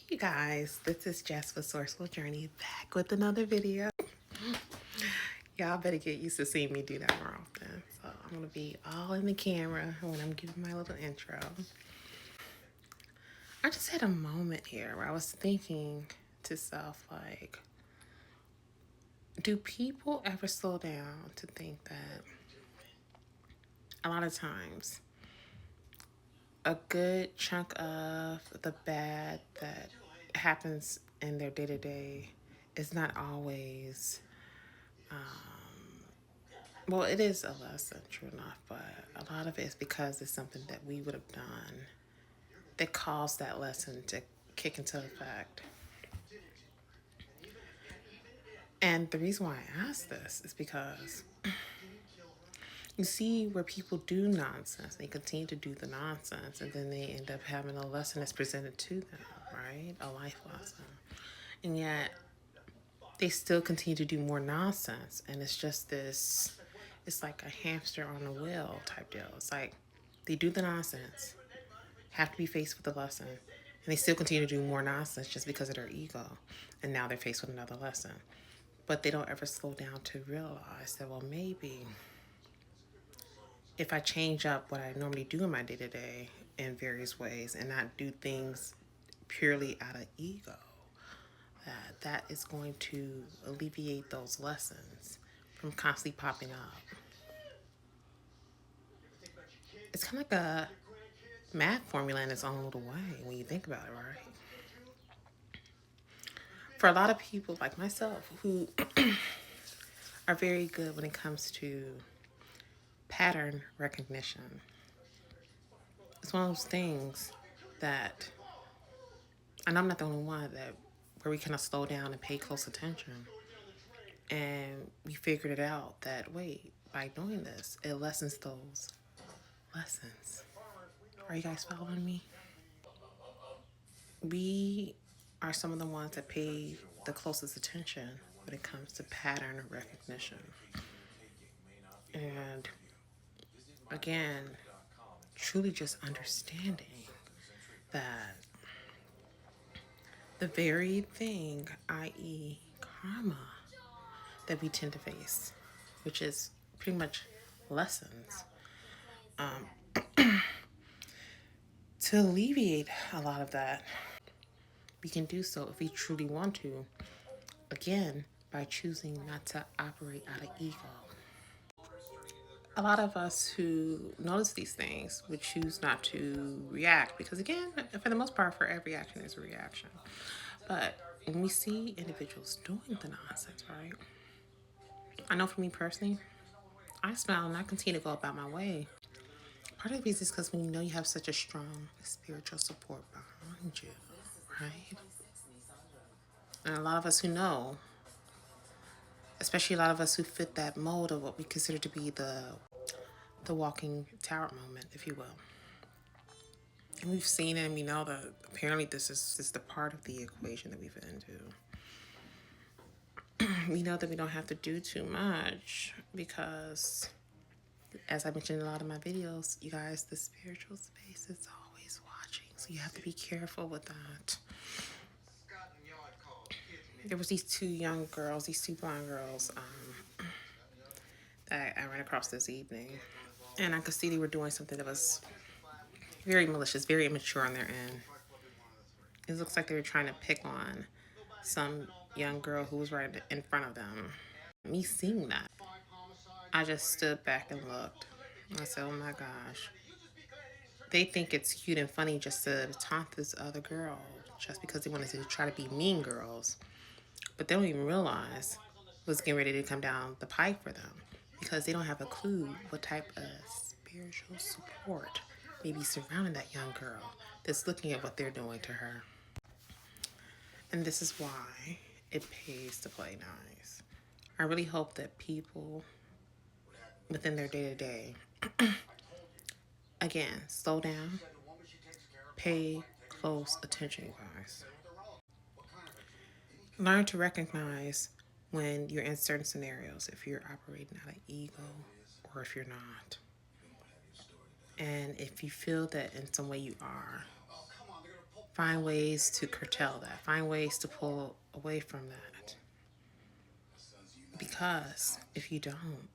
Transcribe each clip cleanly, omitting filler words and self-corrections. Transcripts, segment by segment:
Hey guys, this is Jess with Sourceful Journey back with another video. Y'all better get used to seeing me do that more often. So I'm gonna be all in the camera when I'm giving my little intro. I just had a moment here where I was thinking to self, like, do people ever slow down to think that a lot of times a good chunk of the bad that happens in their day-to-day is not always well, it is a lesson, true enough, but a lot of it is because it's something that we would have done that caused that lesson to kick into effect. And the reason why I ask this is because you see where people do nonsense, they continue to do the nonsense, and then they end up having a lesson that's presented to them, right? A life lesson. And yet, they still continue to do more nonsense, and it's just this, it's like a hamster on a wheel type deal. It's like they do the nonsense, have to be faced with a lesson, and they still continue to do more nonsense just because of their ego, and now they're faced with another lesson. But they don't ever slow down to realize that, well, maybe if I change up what I normally do in my day-to-day in various ways and not do things purely out of ego, that is going to alleviate those lessons from constantly popping up. It's kind of like a math formula in its own little way when you think about it, right? For a lot of people like myself who are very good when it comes to pattern recognition, it's one of those things that, and I'm not the only one, that where we kind of slow down and pay close attention. And we figured it out that, wait, by doing this, it lessens those lessons. Are you guys following me? We are some of the ones that pay the closest attention when it comes to pattern recognition. And again, truly just understanding that the very thing, i.e., karma, that we tend to face, which is pretty much lessons, to alleviate a lot of that, we can do so if we truly want to, again, by choosing not to operate out of ego. A lot of us who notice these things would choose not to react because, again, for the most part, for every action is a reaction. But when we see individuals doing the nonsense, right? I know for me personally, I smile and I continue to go about my way. Part of the reason is because when you know you have such a strong spiritual support behind you, right? And a lot of us who know, especially a lot of us who fit that mold of what we consider to be the walking tower moment, if you will. And we've seen it and we know that apparently this is the part of the equation that we fit into. We know that we don't have to do too much because, as I mentioned in a lot of my videos, you guys, the spiritual space is always watching. So you have to be careful with that. There was these two young girls, these two blonde girls, that I ran across this evening. And I could see they were doing something that was very malicious, very immature on their end. It looks like they were trying to pick on some young girl who was right in front of them. Me seeing that, I just stood back and looked. I said, oh my gosh. They think it's cute and funny just to taunt this other girl just because they wanted to try to be mean girls. But they don't even realize what's getting ready to come down the pipe for them because they don't have a clue what type of spiritual support may be surrounding that young girl that's looking at what they're doing to her. And this is why it pays to play nice. I really hope that people within their day-to-day, again, slow down, pay close attention, you guys. Learn to recognize when you're in certain scenarios, if you're operating out of ego or if you're not. And if you feel that in some way you are, find ways to curtail that, find ways to pull away from that. Because if you don't,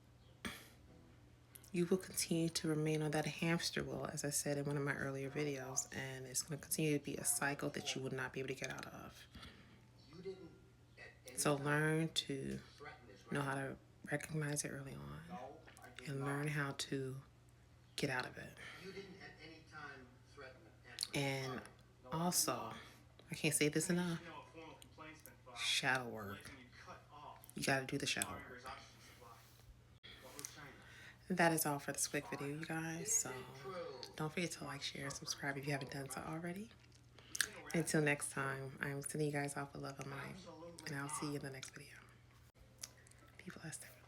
you will continue to remain on that hamster wheel, as I said in one of my earlier videos, and it's going to continue to be a cycle that you will not be able to get out of. So learn to know how to recognize it early on and learn how to get out of it. And also, I can't say this enough, shadow work. You got to do the shadow work. That is all for this quick video, you guys. So don't forget to like, share, and subscribe if you haven't done so already. Until next time, I'm sending you guys off with love and light, and I'll see you in the next video. Be blessed.